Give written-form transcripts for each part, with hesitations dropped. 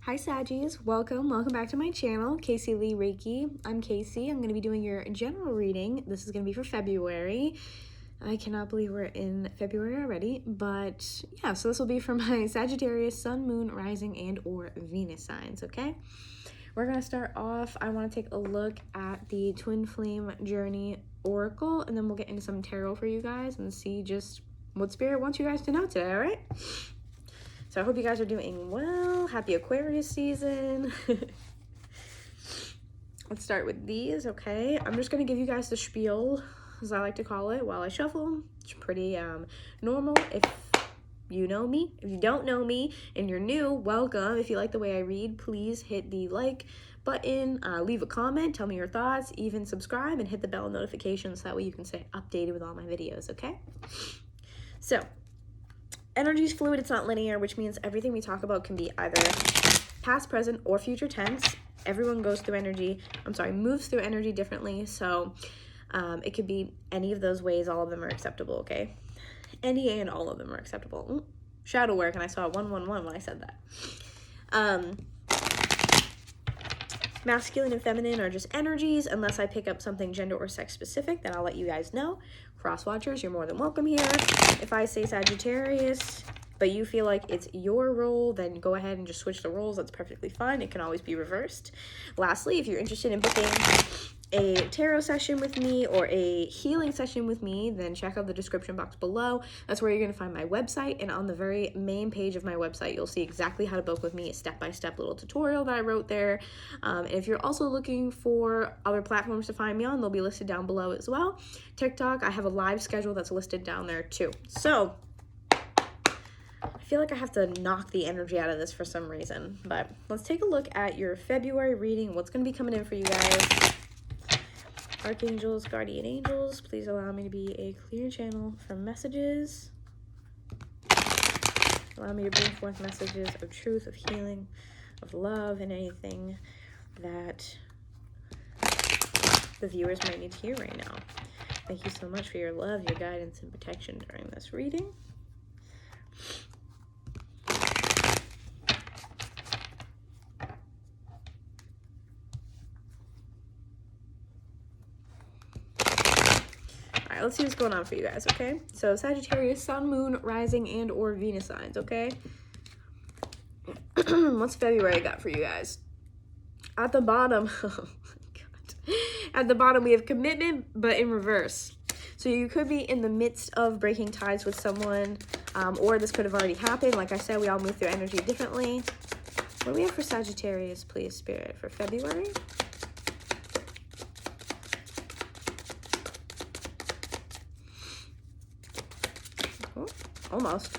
Hi Saggies, welcome back to my channel, Caseyleighreiki. I'm Casey. I'm going to be doing your general reading. This is going to be for February. I cannot believe we're in February already, but yeah, so this will be for my Sagittarius, Sun, Moon, Rising, and or Venus signs, okay? We're going to start off, I want to take a look at the Twin Flame Journey Oracle, and then we'll get into some tarot for you guys and see just what Spirit wants you guys to know today, all right? So I hope you guys are doing well. Happy Aquarius season. Let's start with these, okay? I'm just going to give you guys the spiel, as I like to call it, while I shuffle. It's pretty normal. If you know me, if you don't know me and you're new, welcome. If you like the way I read, please hit the like button, leave a comment, tell me your thoughts, even subscribe and hit the bell notifications so that way you can stay updated with all my videos, okay? So, energy is fluid, it's not linear, which means everything we talk about can be either past, present, or future tense. Everyone goes through moves through energy differently, so it could be any of those ways. All of them are acceptable, okay? Any and all of them are acceptable. Ooh, shadow work, and I saw 111 when I said that. Masculine and feminine are just energies. Unless I pick up something gender or sex specific, then I'll let you guys know. Cross watchers, you're more than welcome here. If I say Sagittarius, but you feel like it's your role, then go ahead and just switch the roles. That's perfectly fine. It can always be reversed. Lastly, if you're interested in booking a tarot session with me or a healing session with me, then check out the description box below. That's where you're going to find my website, and on the very main page of my website you'll see exactly how to book with me, a step-by-step little tutorial that I wrote there. And if you're also looking for other platforms to find me on, they'll be listed down below as well. TikTok, I have a live schedule that's listed down there too. So I feel like I have to knock the energy out of this for some reason, but let's take a look at your February reading, what's going to be coming in for you guys. Archangels, guardian angels, please allow me to be a clear channel for messages. Allow me to bring forth messages of truth, of healing, of love, and anything that the viewers might need to hear right now. Thank you so much for your love, your guidance, and protection during this reading. Let's see what's going on for you guys, okay? So Sagittarius, Sun, Moon, Rising, and or Venus signs, okay? What's February got for you guys? At the bottom, oh my God. At the bottom we have commitment, but in reverse. So you could be in the midst of breaking ties with someone, or this could have already happened. Like I said, we all move through energy differently. What do we have for Sagittarius, please, Spirit, for February? Almost.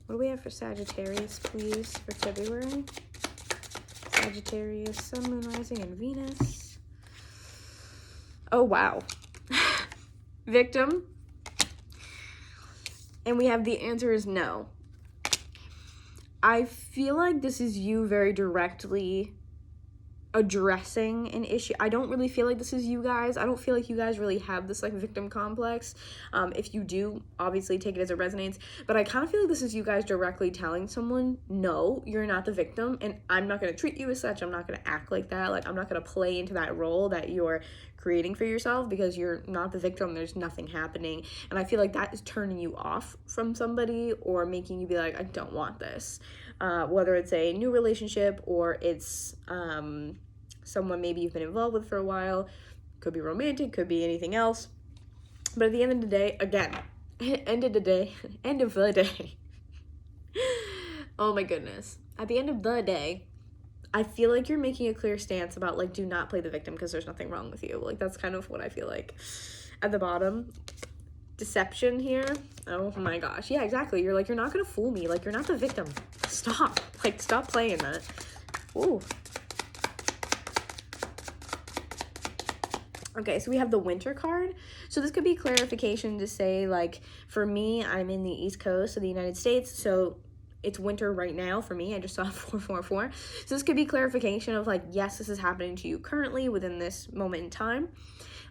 What do we have for Sagittarius, please, for February? Sagittarius, Sun, Moon, Rising, and Venus. Oh, wow. Victim. And we have the answer is no. I feel like this is you very directly addressing an issue. I don't really feel like this is you guys. I don't feel like you guys really have this like victim complex. If you do, obviously take it as it resonates, but I kind of feel like this is you guys directly telling someone, no, you're not the victim, and I'm not going to treat you as such. I'm not going to act like that. Like, I'm not going to play into that role that you're creating for yourself, because you're not the victim. There's nothing happening, and I feel like that is turning you off from somebody or making you be like, I don't want this. Whether it's a new relationship or it's someone maybe you've been involved with for a while. Could be romantic, could be anything else. But at the end of the day, again, end of the day. Oh my goodness. At the end of the day, I feel like you're making a clear stance about, like, do not play the victim because there's nothing wrong with you. Like, that's kind of what I feel like. At the bottom, deception here. Oh my gosh. Yeah, exactly. You're like, you're not gonna fool me. Like, you're not the victim. Stop. Like, stop playing that. Ooh. Okay, so we have the winter card. So this could be clarification to say, like, for me, I'm in the East Coast of the United States, so it's winter right now for me. I just saw 444. So this could be clarification of, like, yes, this is happening to you currently within this moment in time.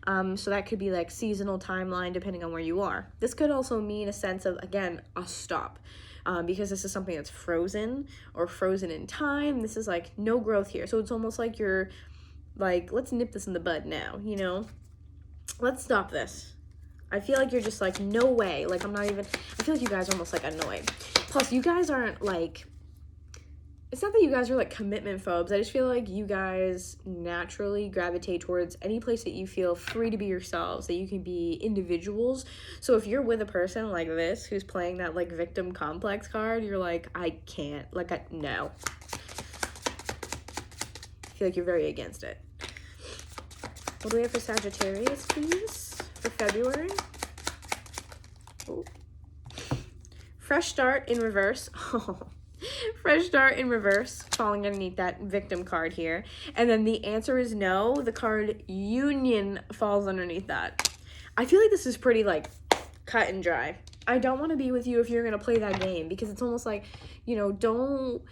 So that could be like seasonal timeline depending on where you are. This could also mean a sense of, again, a stop. because this is something that's frozen or frozen in time. This is like no growth here. So it's almost like you're like, let's nip this in the bud now, you know? Let's stop this. I feel like you're just like, no way. Like, I feel like you guys are almost like annoyed. Plus, you guys aren't like, it's not that you guys are like commitment phobes. I just feel like you guys naturally gravitate towards any place that you feel free to be yourselves, that you can be individuals. So if you're with a person like this who's playing that like victim complex card, you're like, I can't, like, no. I feel like you're very against it. What do we have for Sagittarius, please, for February? Ooh. Fresh start in reverse. Fresh start in reverse, falling underneath that victim card here. And then the answer is no. The card union falls underneath that. I feel like this is pretty like cut and dry. I don't want to be with you if you're going to play that game, because it's almost like, you know, don't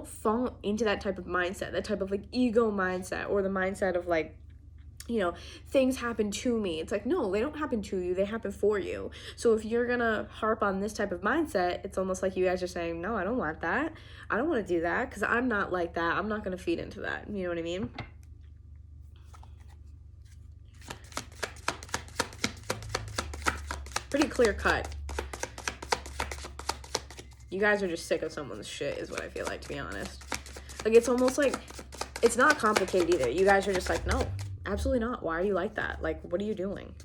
fall into that type of mindset, that type of like ego mindset, or the mindset of like, you know, things happen to me. It's like, no, they don't happen to you, they happen for you. So if you're gonna harp on this type of mindset, it's almost like you guys are saying, no, I don't want that. I don't want to do that because I'm not like that. I'm not gonna feed into that. You know what I mean? Pretty clear cut. You guys are just sick of someone's shit is what I feel like, to be honest. Like, it's almost like, it's not complicated either. You guys are just like, no, absolutely not. Why are you like that? Like, what are you doing?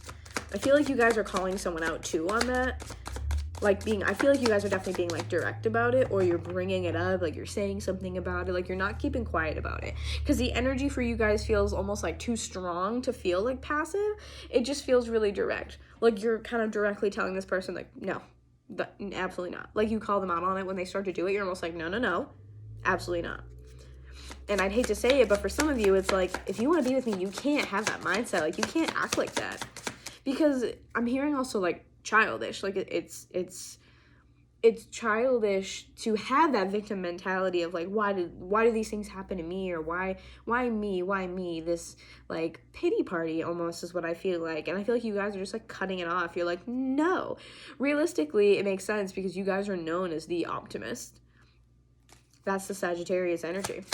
I feel like you guys are calling someone out too on that. Like I feel like you guys are definitely being like direct about it, or you're bringing it up, like you're saying something about it, like you're not keeping quiet about it. Because the energy for you guys feels almost like too strong to feel like passive. It just feels really direct. Like you're kind of directly telling this person like, no, absolutely not. Like you call them out on it when they start to do it. You're almost like, no, absolutely not. And I'd hate to say it, but for some of you, it's like, if you want to be with me, you can't have that mindset. Like, you can't act like that. Because I'm hearing also, like, childish. Like, it's childish to have that victim mentality of, like, why do these things happen to me? Or why me? This, like, pity party almost is what I feel like. And I feel like you guys are just, like, cutting it off. You're like, no. Realistically, it makes sense because you guys are known as the optimist. That's the Sagittarius energy.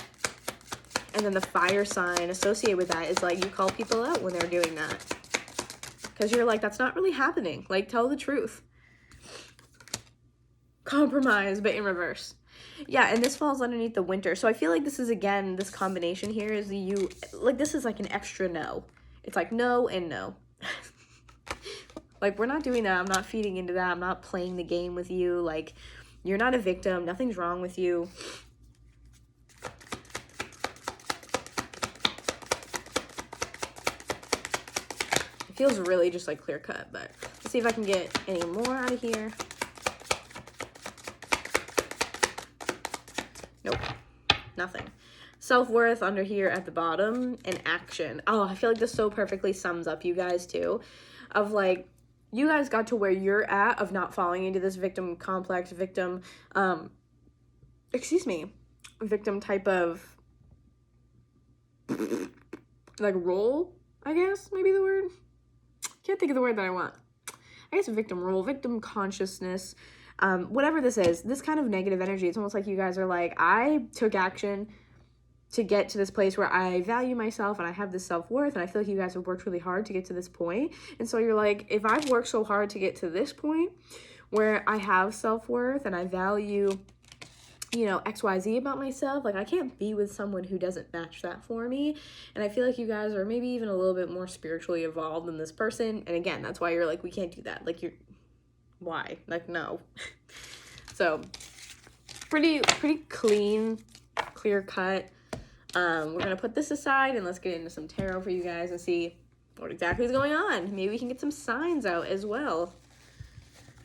And then the fire sign associated with that is like you call people out when they're doing that. Because you're like, that's not really happening. Like, tell the truth. Compromise, but in reverse. Yeah, and this falls underneath the winter. So I feel like this is, again, this combination here is this is like an extra no. It's like no and no. Like, we're not doing that. I'm not feeding into that. I'm not playing the game with you. Like, you're not a victim. Nothing's wrong with you. It feels really just like clear cut, but let's see if I can get any more out of here. Nope, nothing. Self-worth under here at the bottom, and action. Oh, I feel like this so perfectly sums up you guys too, of like, you guys got to where you're at of not falling into this victim complex, victim type of like role, I guess, maybe the word. Can't think of the word that I want. I guess victim role, victim consciousness, whatever this is, this kind of negative energy. It's almost like you guys are like, I took action to get to this place where I value myself and I have this self-worth, and I feel like you guys have worked really hard to get to this point. And so you're like, if I've worked so hard to get to this point where I have self-worth and I value, you know, XYZ about myself, like I can't be with someone who doesn't match that for me. And I feel like you guys are maybe even a little bit more spiritually evolved than this person. And again, that's why you're like, we can't do that. Like, why? Like, no. So pretty clean, clear cut. We're gonna put this aside and let's get into some tarot for you guys and see what exactly is going on. Maybe we can get some signs out as well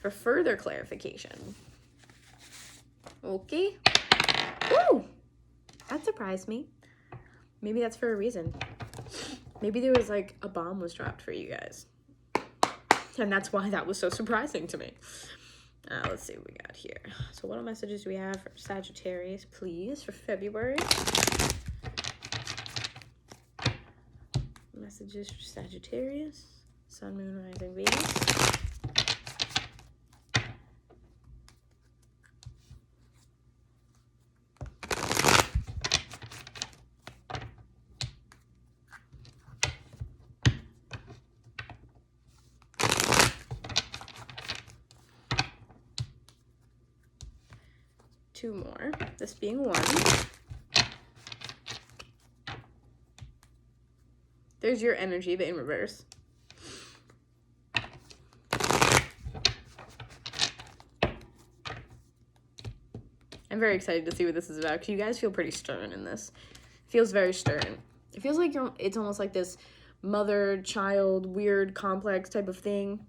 for further clarification. Okay. Woo! That surprised me. Maybe that's for a reason. Maybe there was like a bomb was dropped for you guys. And that's why that was so surprising to me. Let's see what we got here. So what messages do we have for Sagittarius, please, for February? Messages for Sagittarius, Sun, Moon, Rising, Venus. 2 more. This being 1. There's your energy, but in reverse. I'm very excited to see what this is about, because you guys feel pretty stern in this. It feels very stern. It feels like it's almost like this mother-child, weird, complex type of thing.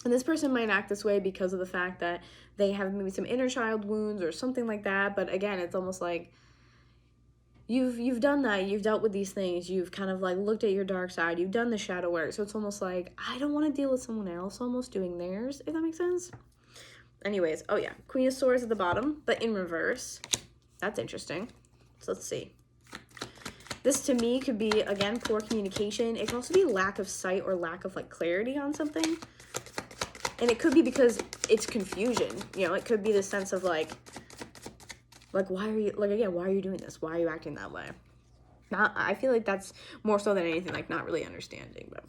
And this person might act this way because of the fact that they have maybe some inner child wounds or something like that. But again, it's almost like you've done that. You've dealt with these things. You've kind of like looked at your dark side. You've done the shadow work. So it's almost like, I don't want to deal with someone else almost doing theirs, if that makes sense. Anyways, oh yeah, Queen of Swords at the bottom, but in reverse. That's interesting. So let's see. This to me could be, again, poor communication. It can also be lack of sight or lack of like clarity on something. And it could be because it's confusion. You know, it could be the sense of like why are you, like, again, why are you doing this? Why are you acting that way? I feel like that's more so than anything, like not really understanding. But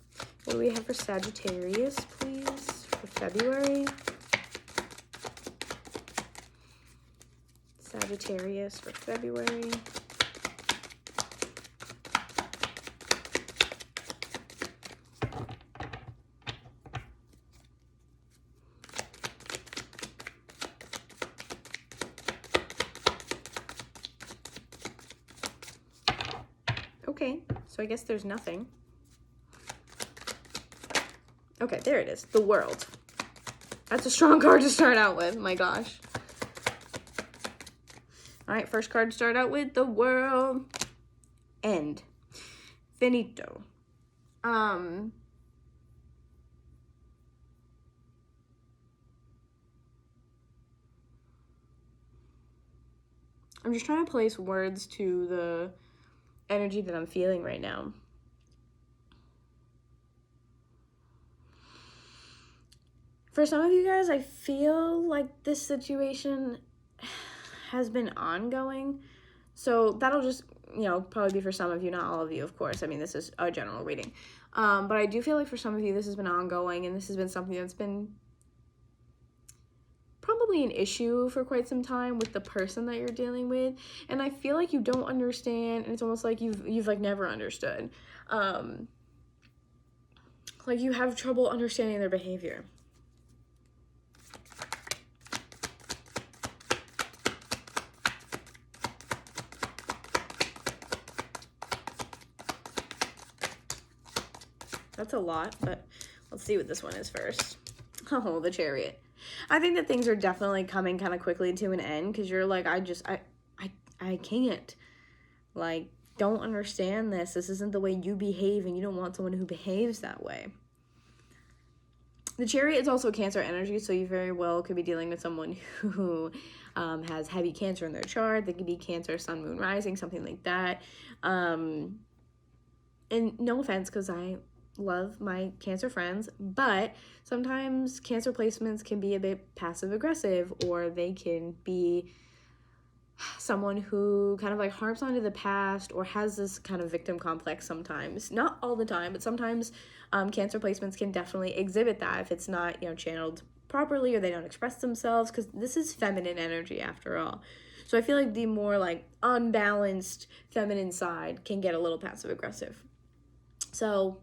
what do we have for Sagittarius, please, for February? Sagittarius for February. Okay, so I guess there's nothing. Okay, there it is. The World. That's a strong card to start out with. My gosh. All right, first card to start out with, the World. End. Finito. I'm just trying to place words to the energy that I'm feeling right now. For some of you guys, I feel like this situation has been ongoing. So that'll just, you know, probably be for some of you, not all of you, of course. I mean, this is a general reading. But I do feel like for some of you, this has been ongoing, and this has been something that's been probably an issue for quite some time with the person that you're dealing with. And I feel like you don't understand, and it's almost like you've like never understood. Like you have trouble understanding their behavior. That's a lot, but let's see what this one is first. Oh, the Chariot. I think that things are definitely coming kind of quickly to an end, because you're like, I can't. Like, don't understand this. This isn't the way you behave, and you don't want someone who behaves that way. The Chariot is also Cancer energy, so you very well could be dealing with someone who has heavy Cancer in their chart. They could be Cancer, Sun, Moon, Rising, something like that. And no offense, because I love my Cancer friends, but sometimes Cancer placements can be a bit passive aggressive, or they can be someone who kind of like harps onto the past or has this kind of victim complex sometimes. Not all the time, but sometimes Cancer placements can definitely exhibit that if it's not, you know, channeled properly, or they don't express themselves, because this is feminine energy after all. So I feel like the more like unbalanced feminine side can get a little passive aggressive. So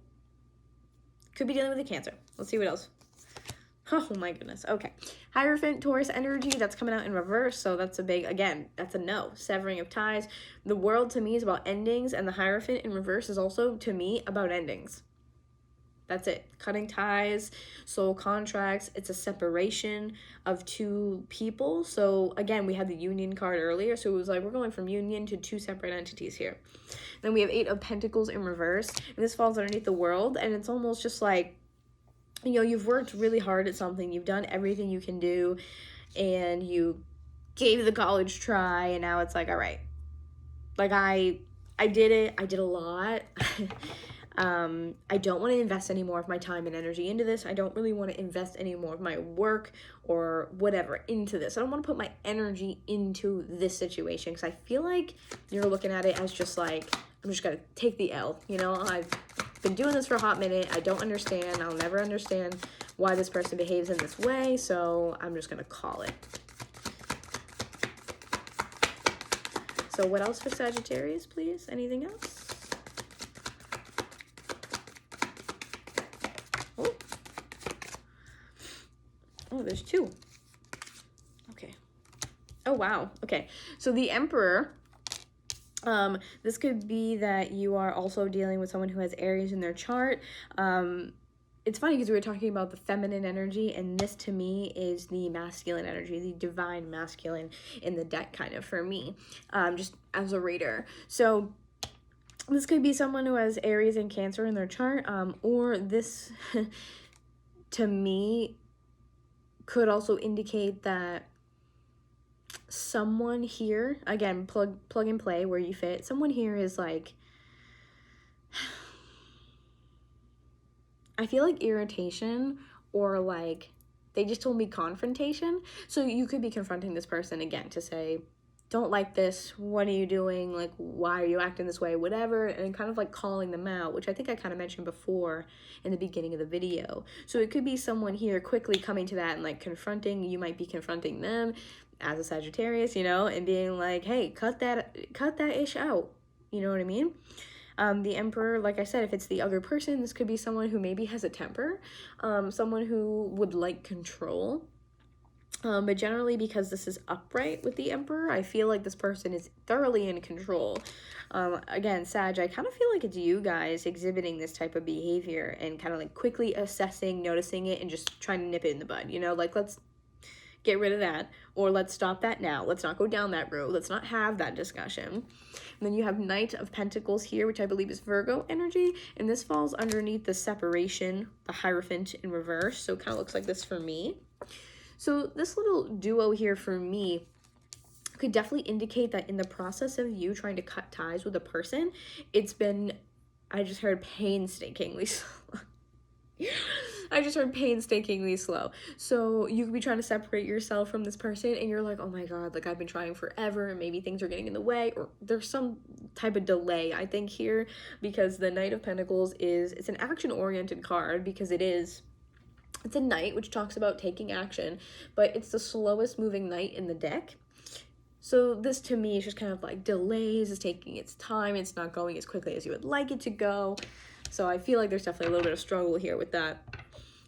could be dealing with a Cancer. Let's see what else. Oh my goodness. Okay. Hierophant, Taurus energy, that's coming out in reverse. So that's a big, again, that's a no. Severing of ties. The World to me is about endings, and the Hierophant in reverse is also to me about endings. That's it. Cutting ties, soul contracts. It's a separation of two people. So again, we had the Union card earlier. So it was like, we're going from union to two separate entities here. Then we have 8 of Pentacles in reverse. And this falls underneath the World. And it's almost just like, you know, you've worked really hard at something. You've done everything you can do. And you gave the college try. And now it's like, all right. Like I did it. I did a lot. I don't want to invest any more of my time and energy into this. I don't really want to invest any more of my work or whatever into this. I don't want to put my energy into this situation, because I feel like you're looking at it as just like, I'm just going to take the L. You know, I've been doing this for a hot minute. I don't understand. I'll never understand why this person behaves in this way. So I'm just going to call it. So what else for Sagittarius, please? Anything else? Oh. Oh, there's 2. Okay. Oh, wow. Okay. So the Emperor, this could be that you are also dealing with someone who has Aries in their chart. It's funny because we were talking about the feminine energy, and this to me is the masculine energy, the divine masculine in the deck kind of for me, just as a reader. So this could be someone who has Aries and Cancer in their chart, or this to me could also indicate that someone here, again, plug and play where you fit, someone here is like, I feel like irritation, or like they just told me confrontation. So you could be confronting this person again to say, don't like this, what are you doing, like why are you acting this way, whatever, and kind of like calling them out, which I think I kind of mentioned before in the beginning of the video. So it could be someone here quickly coming to that and like confronting, you might be confronting them as a Sagittarius, you know, and being like, hey, cut that ish out, you know what I mean? The Emperor, like I said, if it's the other person, this could be someone who maybe has a temper, someone who would like control. But generally, because this is upright with the Emperor, I feel like this person is thoroughly in control. Again, Sag, I kind of feel like it's you guys exhibiting this type of behavior and kind of like quickly assessing, noticing it, and just trying to nip it in the bud, you know, like let's get rid of that, or let's stop that now. Let's not go down that road. Let's not have that discussion. And then you have Knight of Pentacles here, which I believe is Virgo energy, and this falls underneath the separation, the Hierophant in reverse, so it kind of looks like this for me. So this little duo here for me could definitely indicate that in the process of you trying to cut ties with a person, it's been, I just heard painstakingly slow. I just heard painstakingly slow. So you could be trying to separate yourself from this person and you're like, oh my God, like I've been trying forever and maybe things are getting in the way, or there's some type of delay, I think, here, because the Knight of Pentacles it's an action-oriented card because it's a knight, which talks about taking action, but it's the slowest moving knight in the deck. So this to me is just kind of like delays, it's taking its time, it's not going as quickly as you would like it to go. So I feel like there's definitely a little bit of struggle here with that.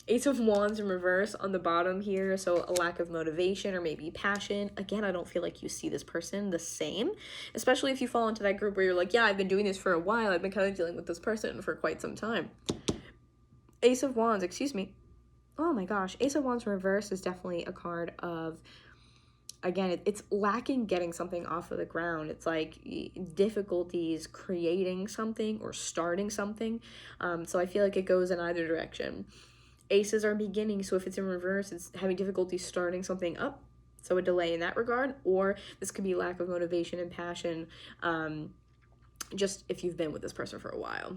Ace of Wands in reverse on the bottom here, so a lack of motivation or maybe passion. Again, I don't feel like you see this person the same, especially if you fall into that group where you're like, yeah, I've been doing this for a while, I've been kind of dealing with this person for quite some time. Ace of Wands, excuse me. Oh my gosh, Ace of Wands in reverse is definitely a card of, again, it's lacking getting something off of the ground. It's like difficulties creating something or starting something. So I feel like it goes in either direction. Aces are beginning, so if it's in reverse, it's having difficulty starting something up. So a delay in that regard, or this could be lack of motivation and passion, just if you've been with this person for a while.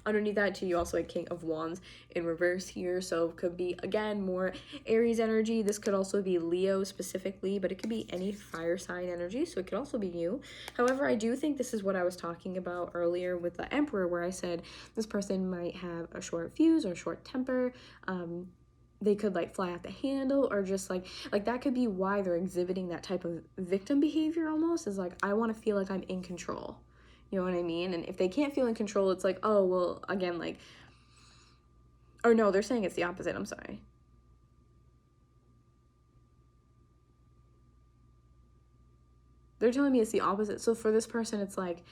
Underneath that too, you also have King of Wands in reverse here, so it could be, again, more Aries energy. This could also be Leo specifically, but it could be any fire sign energy, so it could also be you. However, I do think this is what I was talking about earlier with the Emperor, where I said this person might have a short fuse or a short temper. They could like fly out the handle, or just like that could be why they're exhibiting that type of victim behavior almost, is like, I want to feel like I'm in control. You know what I mean? And if they can't feel in control, it's like, oh, well, again, like, or no, they're saying it's the opposite. I'm sorry. They're telling me it's the opposite. So for this person, it's like,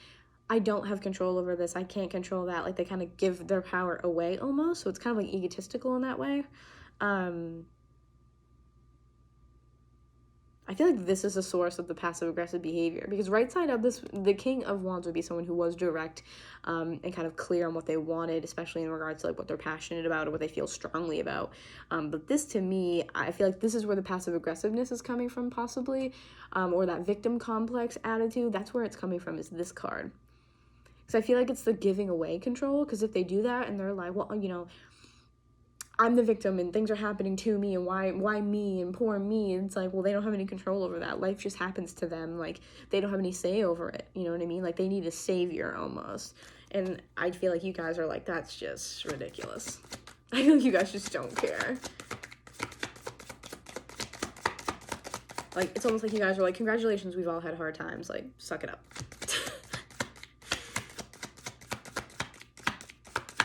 I don't have control over this. I can't control that. Like, they kind of give their power away almost. So it's kind of like egotistical in that way. I feel like this is a source of the passive-aggressive behavior, because right side of this, the King of Wands would be someone who was direct and kind of clear on what they wanted, especially in regards to like what they're passionate about or what they feel strongly about. But this, to me, I feel like this is where the passive-aggressiveness is coming from, possibly, or that victim complex attitude. That's where it's coming from, is this card. Because I feel like it's the giving away control, because if they do that and they're like, well, you know, I'm the victim and things are happening to me, and why me and poor me. It's like, well, they don't have any control over that. Life just happens to them. Like, they don't have any say over it. You know what I mean? Like, they need a savior almost. And I feel like you guys are like, that's just ridiculous. I feel like you guys just don't care. Like, it's almost like you guys are like, congratulations, we've all had hard times. Like, suck it up.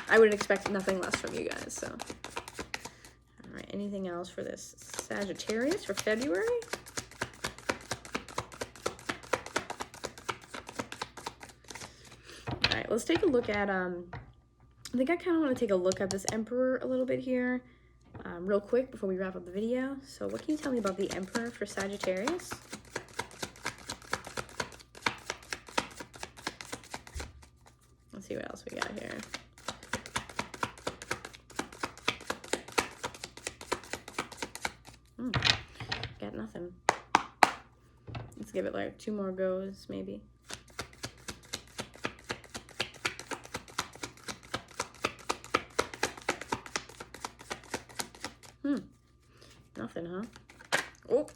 I would expect nothing less from you guys, so. All right, anything else for this Sagittarius for February? All right, let's take a look at, I think I kind of want to take a look at this Emperor a little bit here, real quick before we wrap up the video. So what can you tell me about the Emperor for Sagittarius? Let's see what else we got here. Got nothing. Let's give it like 2 more goes, maybe. Nothing, huh? Oh.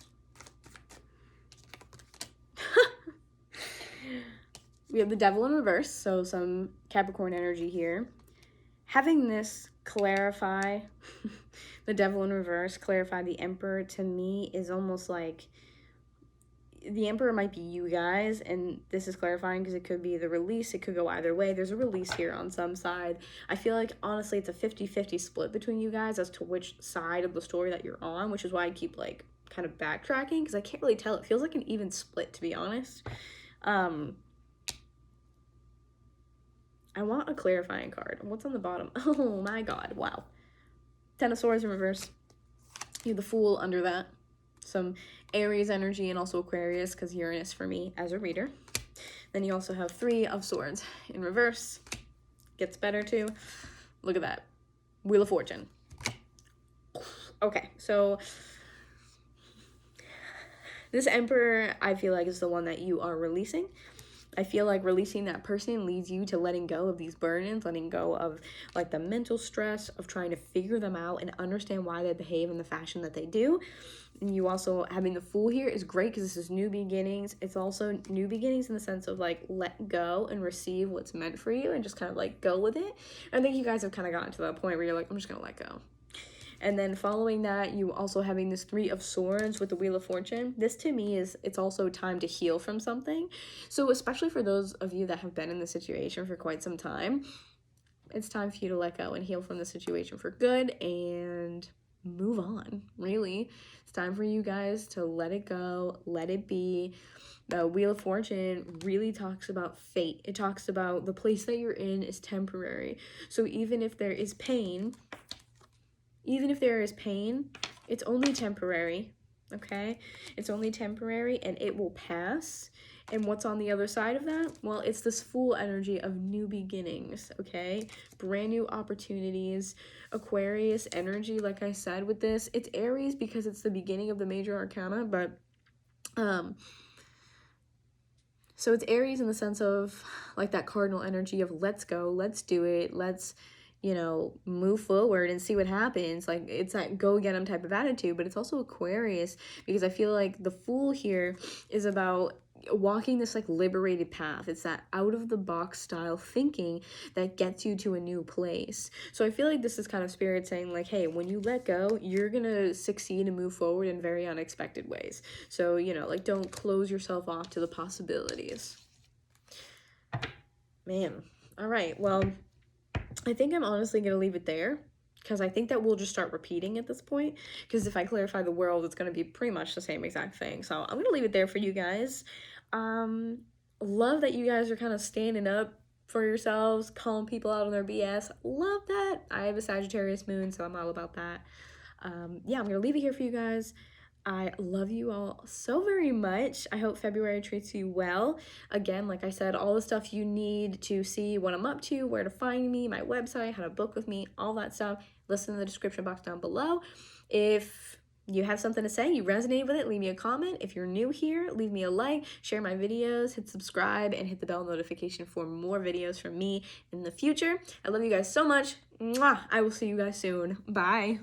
We have the Devil in reverse, so some Capricorn energy here. Having this clarify the Devil in reverse, clarify the Emperor, to me is almost like the Emperor might be you guys, and this is clarifying because it could be the release. It could go either way. There's a release here on some side. I feel like, honestly, it's a 50-50 split between you guys as to which side of the story that you're on, which is why I keep, like, kind of backtracking, because I can't really tell. It feels like an even split, to be honest. I want a clarifying card. What's on the bottom? Oh, my God. Wow. 10 of Swords in reverse. You have the Fool under that. Some Aries energy and also Aquarius, because Uranus for me as a reader. Then you also have 3 of Swords in reverse. Gets better too. Look at that. Wheel of Fortune. Okay, so this Emperor, I feel like, is the one that you are releasing. I feel like releasing that person leads you to letting go of these burdens, letting go of like the mental stress of trying to figure them out and understand why they behave in the fashion that they do. And you also having the Fool here is great because this is new beginnings. It's also new beginnings in the sense of like let go and receive what's meant for you and just kind of like go with it. I think you guys have kind of gotten to that point where you're like, I'm just gonna let go. And then following that, you also having this 3 of Swords with the Wheel of Fortune. This to me is, it's also time to heal from something. So especially for those of you that have been in this situation for quite some time, it's time for you to let go and heal from the situation for good and move on, really. It's time for you guys to let it go, let it be. The Wheel of Fortune really talks about fate. It talks about the place that you're in is temporary. So even if there is pain, it's only temporary, okay? It's only temporary and it will pass. And what's on the other side of that? Well, it's this Fool energy of new beginnings, okay? Brand new opportunities. Aquarius energy, like I said with this. It's Aries because it's the beginning of the major arcana, but so it's Aries in the sense of like that cardinal energy of let's go, let's do it, let's, you know, move forward and see what happens. Like, it's that go get 'em type of attitude, but it's also Aquarius because I feel like the Fool here is about walking this like liberated path. It's that out of the box style thinking that gets you to a new place. So I feel like this is kind of Spirit saying like, hey, when you let go, you're gonna succeed and move forward in very unexpected ways. So, you know, like, don't close yourself off to the possibilities. Man. All right, well, I think I'm honestly going to leave it there because I think that we'll just start repeating at this point, because if I clarify the world, it's going to be pretty much the same exact thing. So I'm going to leave it there for you guys. Love that you guys are kind of standing up for yourselves, calling people out on their BS. Love that. I have a Sagittarius moon, so I'm all about that. Yeah, I'm going to leave it here for you guys. I love you all so very much. I hope February treats you well. Again, like I said, all the stuff you need to see what I'm up to, where to find me, my website, how to book with me, all that stuff, listen in the description box down below. If you have something to say, you resonate with it, leave me a comment. If you're new here, leave me a like, share my videos, hit subscribe, and hit the bell notification for more videos from me in the future. I love you guys so much. Mwah! I will see you guys soon. Bye.